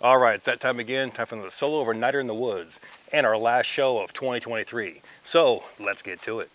All right, it's that time again. Time for the solo overnighter in the woods and our last show of 2023. So let's get to it.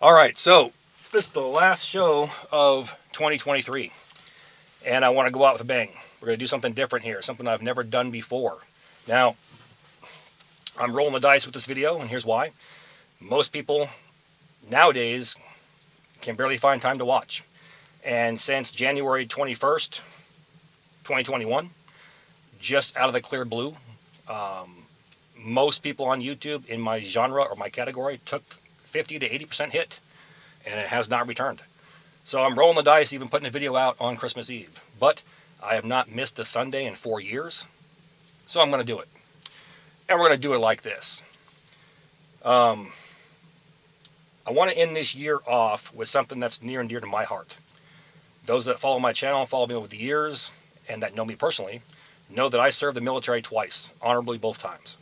All right, so this is the last show of 2023, and I want to go out with a bang. We're going to do something different here, something I've never done before. Now, I'm rolling the dice with this video, and here's why. Most people nowadays can barely find time to watch. And since January 21st, 2021, just out of the clear blue, most people on YouTube in my genre or my category took 50 to 80% hit, and it has not returned. So I'm rolling the dice, even putting a video out on Christmas Eve. But I have not missed a Sunday in 4 years, so I'm going to do it. And we're going to do it like this. I want to end this year off with something that's near and dear to my heart. Those that follow my channel, follow me over the years, and that know me personally, know that I served the military twice, honorably both times.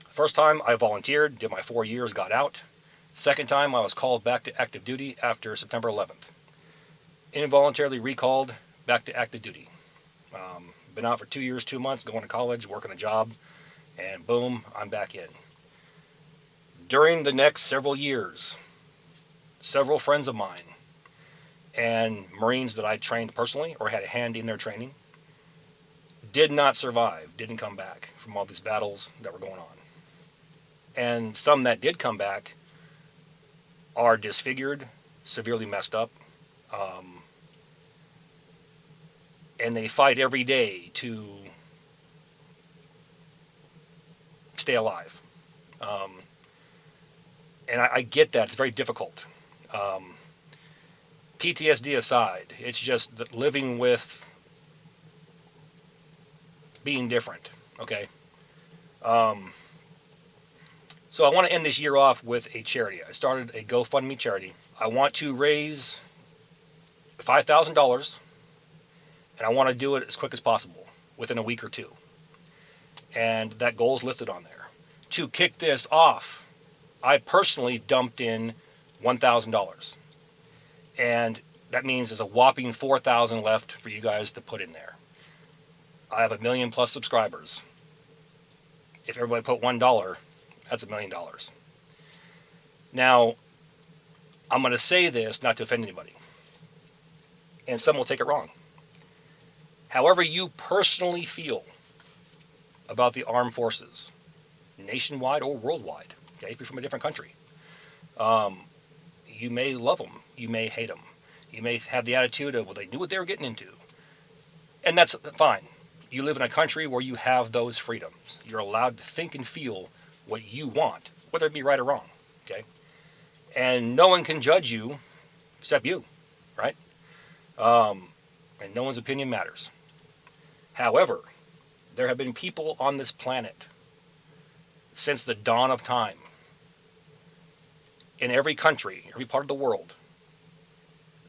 First time, I volunteered, did my 4 years, got out. Second time, I was called back to active duty after September 11th. Involuntarily recalled back to active duty. Been out for 2 years, 2 months, going to college, working a job, and boom, I'm back in. During the next several years, several friends of mine and Marines that I trained personally or had a hand in their training did not survive, didn't come back from all these battles that were going on. And some that did come back are disfigured, severely messed up, and they fight every day to stay alive. And I get that. It's very difficult. PTSD aside, it's just that living with being different, okay? So I want to end this year off with a charity. I started a GoFundMe charity. I want to raise $5,000, and I want to do it as quick as possible, within a week or two. And that goal is listed on there. To kick this off, I personally dumped in $1,000. And that means there's a whopping $4,000 left for you guys to put in there. I have 1 million plus subscribers. If everybody put $1, that's $1 million. Now, I'm going to say this not to offend anybody, and some will take it wrong. However you personally feel about the armed forces, nationwide or worldwide, okay, if you're from a different country, you may love them, you may hate them, you may have the attitude of, well, they knew what they were getting into, and that's fine. You live in a country where you have those freedoms. You're allowed to think and feel what you want, whether it be right or wrong, okay? And no one can judge you except you, right? And no one's opinion matters. However, there have been people on this planet since the dawn of time, in every country, every part of the world,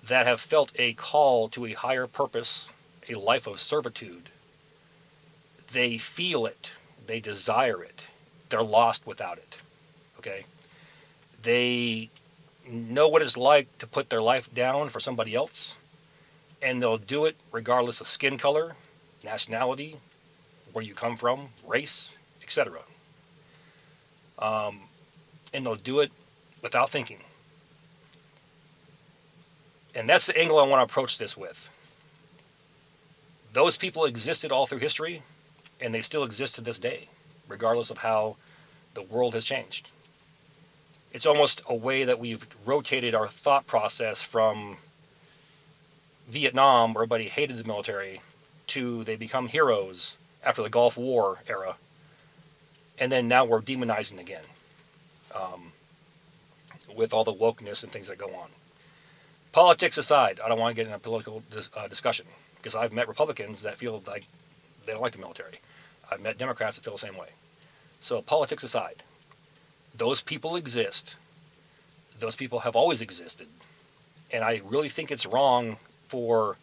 that have felt a call to a higher purpose, a life of servitude. They feel it. They desire it. They're lost without it, okay? They know what it's like to put their life down for somebody else, and they'll do it regardless of skin color, nationality, where you come from, race, etc. And they'll do it without thinking. And that's the angle I want to approach this with. Those people existed all through history, and they still exist to this day, regardless of how the world has changed. It's almost a way that we've rotated our thought process from Vietnam, where everybody hated the military, to they become heroes after the Gulf War era, and then now we're demonizing again, with all the wokeness and things that go on. Politics aside, I don't want to get in a political discussion, because I've met Republicans that feel like they don't like the military. I've met Democrats that feel the same way. So politics aside, those people exist. Those people have always existed. And I really think it's wrong for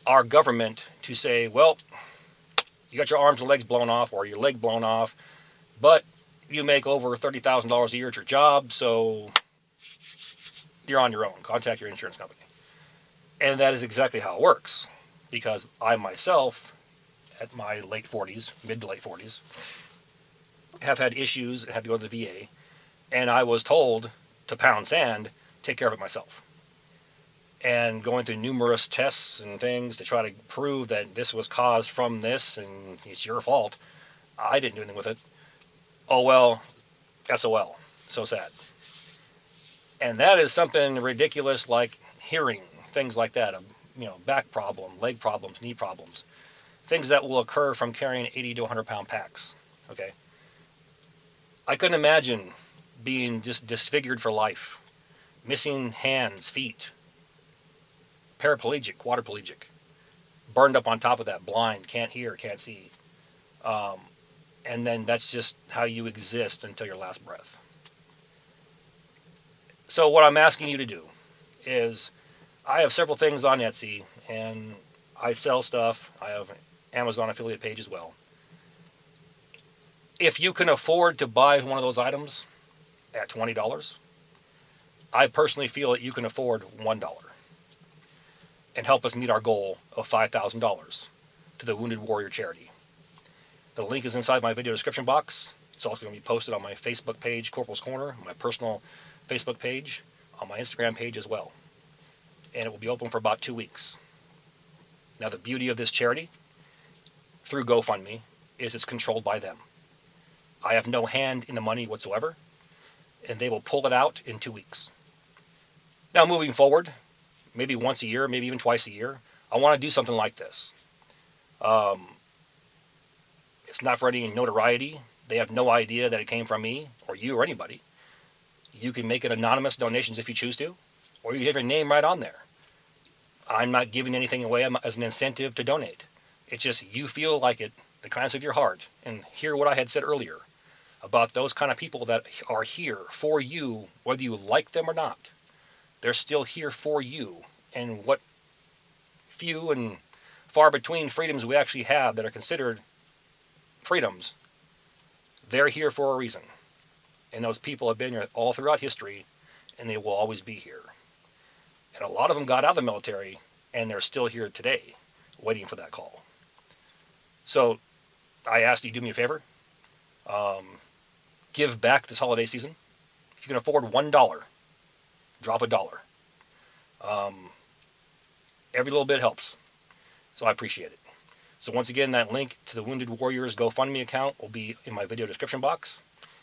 our government to say, well, you got your arms and legs blown off or your leg blown off, but you make over $30,000 a year at your job, so you're on your own. Contact your insurance company. And that is exactly how it works. Because I myself, at my late 40s, mid to late 40s, have had issues and had to go to the VA. And I was told to pound sand, take care of it myself. And going through numerous tests and things to try to prove that this was caused from this and it's your fault. I didn't do anything with it. Oh well, SOL. So sad. And that is something ridiculous like hearing, things like that. Back problem, leg problems, knee problems. Things that will occur from carrying 80 to 100 pound packs. Okay? I couldn't imagine being just disfigured for life. Missing hands, feet. Paraplegic, quadriplegic. Burned up on top of that, blind, can't hear, can't see. And then that's just how you exist until your last breath. So what I'm asking you to do is, I have several things on Etsy, and I sell stuff. I have an Amazon affiliate page as well. If you can afford to buy one of those items at $20, I personally feel that you can afford $1 and help us meet our goal of $5,000 to the Wounded Warrior charity. The link is inside my video description box. It's also going to be posted on my Facebook page, Corporals Corner, my personal Facebook page, on my Instagram page as well. And it will be open for about 2 weeks. Now, the beauty of this charity, through GoFundMe, is it's controlled by them. I have no hand in the money whatsoever, and they will pull it out in 2 weeks. Now, moving forward, maybe once a year, maybe even twice a year, I want to do something like this. It's not for any notoriety. They have no idea that it came from me or you or anybody. You can make it anonymous donations if you choose to, or you can have your name right on there. I'm not giving anything away as an incentive to donate. It's just you feel like it, the kindness of your heart, and hear what I had said earlier about those kind of people that are here for you, whether you like them or not. They're still here for you, and what few and far between freedoms we actually have that are considered freedoms, they're here for a reason. And those people have been here all throughout history, and they will always be here. And a lot of them got out of the military, and they're still here today, waiting for that call. So I ask you, do me a favor. Give back this holiday season. If you can afford $1, drop $1. Every little bit helps. So I appreciate it. So once again, that link to the Wounded Warriors GoFundMe account will be in my video description box.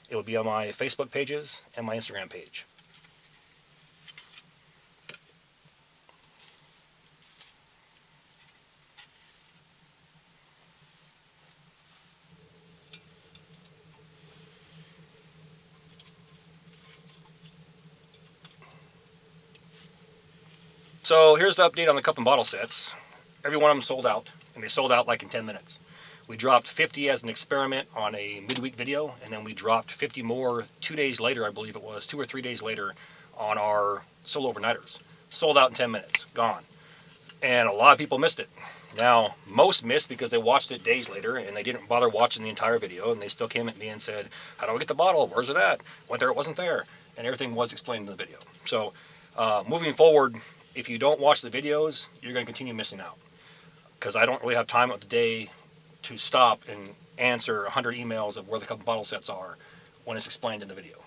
It will be on my Facebook pages and my Instagram page. So here's the update on the cup and bottle sets. Every one of them sold out, and they sold out like in 10 minutes. We dropped 50 as an experiment on a midweek video, and then we dropped 50 more 2 days later, I believe it was, 2 or 3 days later, on our solo overnighters. Sold out in 10 minutes, gone. And a lot of people missed it. Now, most missed because they watched it days later, and they didn't bother watching the entire video, and they still came at me and said, how do I get the bottle? Where's it at? Went there, it wasn't there. And everything was explained in the video. So, moving forward, if you don't watch the videos, you're going to continue missing out. Because I don't really have time of the day to stop and answer 100 emails of where the cup and bottle sets are when it's explained in the video.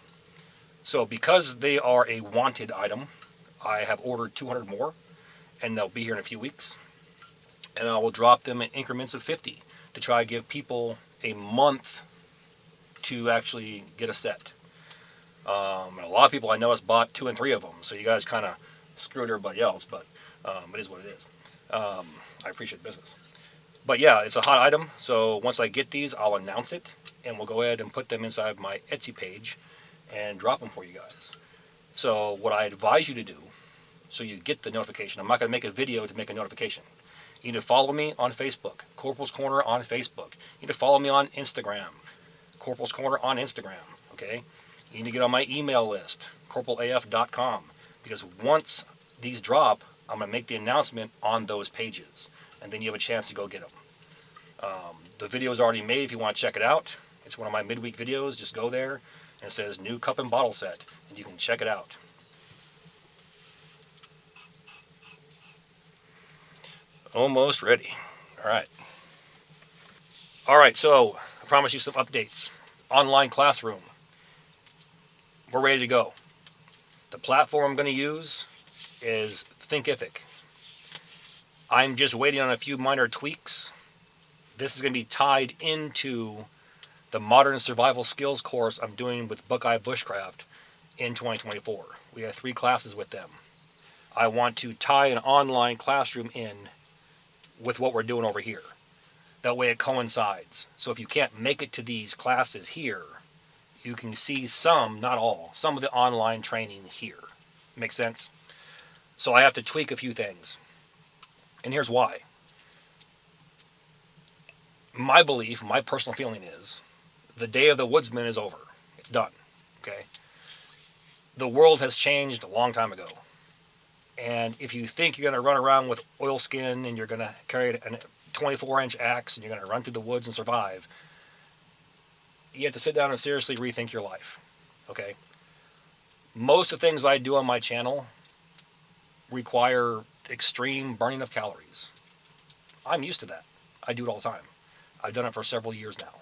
So because they are a wanted item, I have ordered 200 more, and they'll be here in a few weeks. And I will drop them in increments of 50 to try to give people a month to actually get a set. And a lot of people I know has bought 2 and 3 of them, so you guys kind of screwed everybody else, but it is what it is. I appreciate the business. But yeah, it's a hot item, so once I get these, I'll announce it, and we'll go ahead and put them inside my Etsy page and drop them for you guys. So what I advise you to do, so you get the notification, I'm not going to make a video to make a notification. You need to follow me on Facebook, Corporals Corner on Facebook. You need to follow me on Instagram, Corporals Corner on Instagram, okay? You need to get on my email list, corporalaf.com, because once these drop, I'm going to make the announcement on those pages, and then you have a chance to go get them. The video is already made if you want to check it out. It's one of my midweek videos. Just go there, and it says New Cup and Bottle Set, and you can check it out. Almost ready. All right. All right, so I promised you some updates. Online classroom. We're ready to go. The platform I'm going to use is Thinkific. I'm just waiting on a few minor tweaks. This is going to be tied into the Modern Survival Skills course I'm doing with Bushcraft in 2024. We have 3 classes with them. I want to tie an online classroom in with what we're doing over here. That way it coincides. So if you can't make it to these classes here, you can see some, not all, some of the online training here. Make sense? So I have to tweak a few things. And here's why. My belief, my personal feeling is, the day of the woodsman is over. It's done. Okay? The world has changed a long time ago. And if you think you're going to run around with oilskin and you're going to carry a 24-inch axe and you're going to run through the woods and survive, you have to sit down and seriously rethink your life. Okay? Most of the things I do on my channel require extreme burning of calories. I'm used to that. I do it all the time. I've done it for several years now.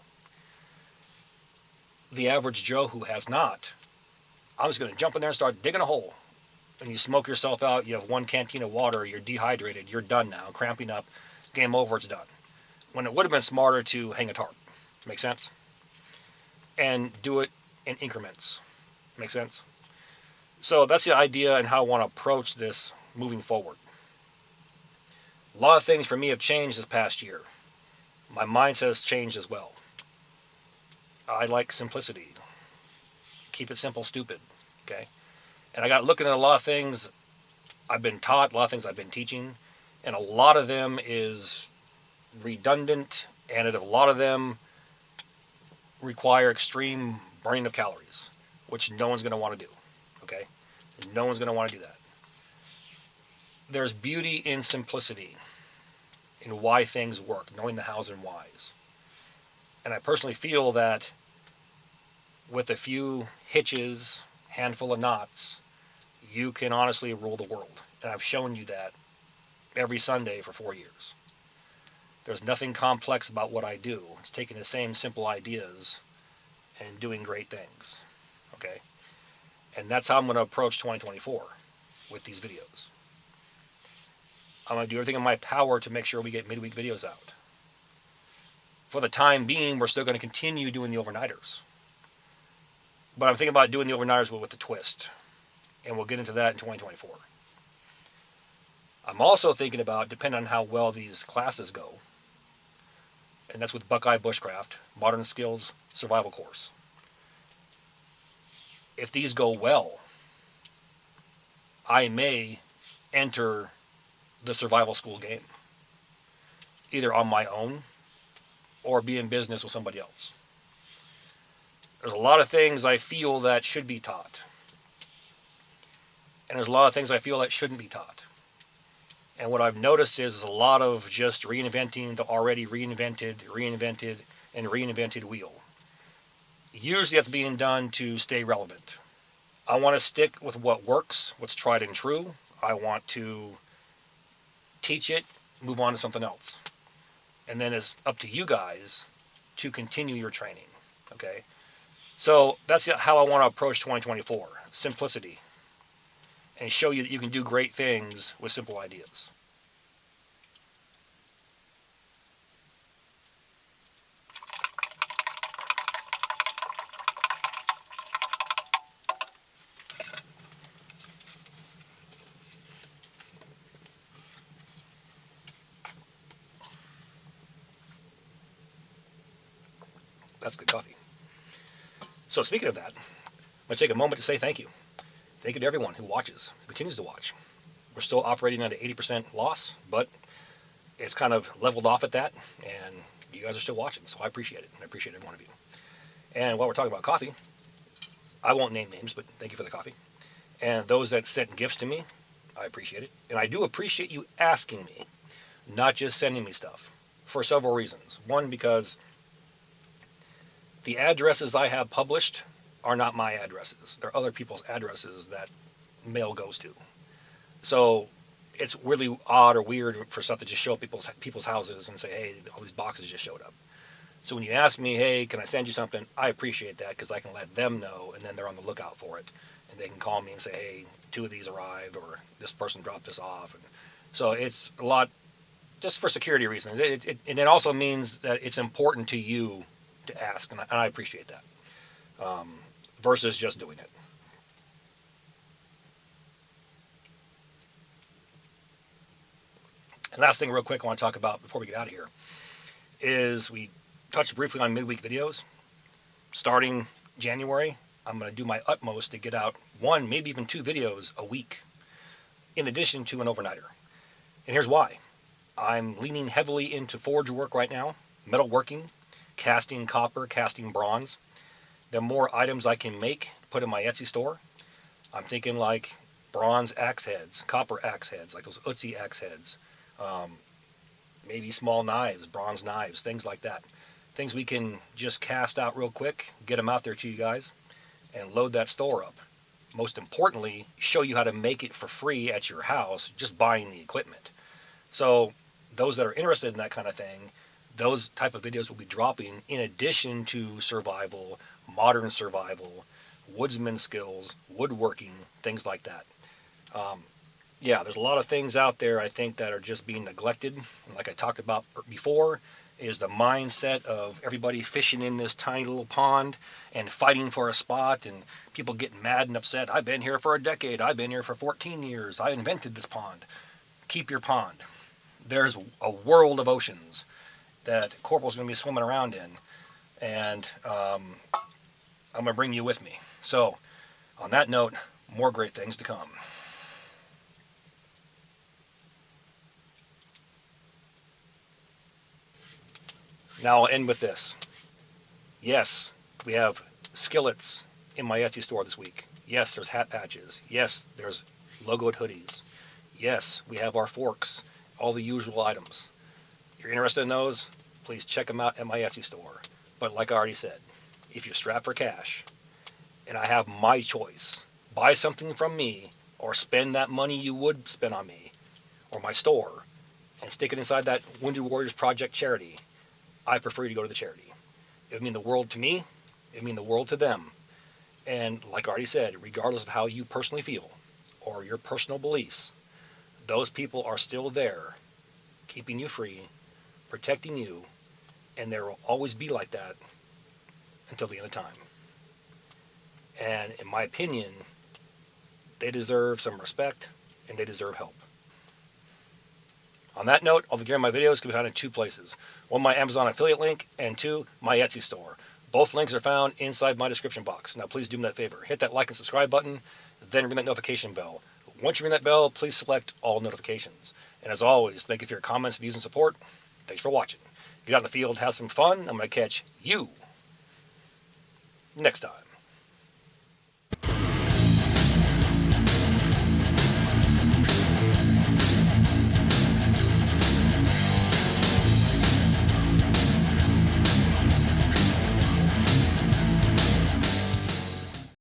The average Joe who has not, I'm just going to jump in there and start digging a hole. And you smoke yourself out, you have 1 canteen of water, you're dehydrated, you're done now, cramping up, game over, it's done. When it would have been smarter to hang a tarp. Make sense? And do it in increments. Make sense? So that's the idea and how I want to approach this moving forward. A lot of things for me have changed this past year. My mindset has changed as well. I like simplicity. Keep it simple, stupid. Okay? And I got looking at a lot of things I've been taught, a lot of things I've been teaching, and a lot of them is redundant, and a lot of them require extreme burning of calories, which no one's going to want to do. Okay? No one's going to want to do that. There's beauty in simplicity, in why things work, knowing the hows and whys. And I personally feel that with a few hitches, handful of knots, you can honestly rule the world. And I've shown you that every Sunday for 4 years. There's nothing complex about what I do. It's taking the same simple ideas and doing great things. Okay? And that's how I'm going to approach 2024 with these videos. I'm going to do everything in my power to make sure we get midweek videos out. For the time being, we're still going to continue doing the overnighters. But I'm thinking about doing the overnighters with the twist. And we'll get into that in 2024. I'm also thinking about, depending on how well these classes go, and that's with Bushcraft, Modern Skills Survival Course. If these go well, I may enter the survival school game, either on my own or be in business with somebody else. There's a lot of things I feel that should be taught. And there's a lot of things I feel that shouldn't be taught. And what I've noticed is a lot of just reinventing the already reinvented, and reinvented wheel. Usually that's being done to stay relevant. I want to stick with what works, what's tried and true. I want to teach it, move on to something else. And then it's up to you guys to continue your training. Okay? So that's how I want to approach 2024. Simplicity. and show you that you can do great things with simple ideas. That's good coffee. So speaking of that, I'm going to take a moment to say thank you. Thank you to everyone who watches, who continues to watch. We're still operating at an 80% loss, but it's kind of leveled off at that, and you guys are still watching, so I appreciate it. I appreciate every one of you. And while we're talking about coffee, I won't name names, but thank you for the coffee. And those that sent gifts to me, I appreciate it. And I do appreciate you asking me, not just sending me stuff, for several reasons. One, because the addresses I have published are not my addresses. They're other people's addresses that mail goes to. So it's really odd or weird for stuff to just show up people's houses and say, hey, all these boxes just showed up. So when you ask me, hey, can I send you something? I appreciate that because I can let them know, and then they're on the lookout for it. And they can call me and say, hey, 2 of these arrived, or this person dropped this off. And so it's a lot just for security reasons. And it also means that it's important to you to ask, and I appreciate that, versus just doing it. And last thing real quick I want to talk about before we get out of here is we touched briefly on midweek videos. Starting January, I'm going to do my utmost to get out 1, maybe even 2 videos a week, in addition to an overnighter. And here's why. I'm leaning heavily into forge work right now, metalworking, casting copper, casting bronze. The more items I can make, put in my Etsy store. I'm thinking like bronze axe heads, copper axe heads, like those Utsi axe heads. Maybe small knives, bronze knives, things like that. Things we can just cast out real quick, get them out there to you guys, and load that store up. Most importantly, show you how to make it for free at your house, just buying the equipment. So those that are interested in that kind of thing, those type of videos will be dropping in addition to survival, modern survival, woodsman skills, woodworking, things like that. Yeah, there's a lot of things out there I think that are just being neglected. And like I talked about before, is the mindset of everybody fishing in this tiny little pond and fighting for a spot, and people getting mad and upset. I've been here for a decade. I've been here for 14 years. I invented this pond. Keep your pond. There's a world of oceans that Corporals going to be swimming around in, and I'm going to bring you with me. So, on that note, more great things to come. Now I'll end with this. Yes, we have skillets in my Etsy store this week. Yes, there's hat patches. Yes, there's logoed hoodies. Yes, we have our forks, all the usual items. If you're interested in those, please check them out at my Etsy store. But like I already said, if you're strapped for cash, and I have my choice, buy something from me or spend that money you would spend on me or my store and stick it inside that Wounded Warriors Project charity, I prefer you to go to the charity. It would mean the world to me. It would mean the world to them. And like I already said, regardless of how you personally feel or your personal beliefs, those people are still there, keeping you free, protecting you, and there will always be like that until the end of time. And in my opinion, they deserve some respect and they deserve help. On that note, all the gear in my videos can be found in 2 places. 1, my Amazon affiliate link, and 2, my Etsy store. Both links are found inside my description box. Now please do me that favor. Hit that like and subscribe button, then ring that notification bell. Once you ring that bell, please select all notifications. And as always, thank you for your comments, views, and support. Thanks for watching. Get out in the field, have some fun. I'm going to catch you next time.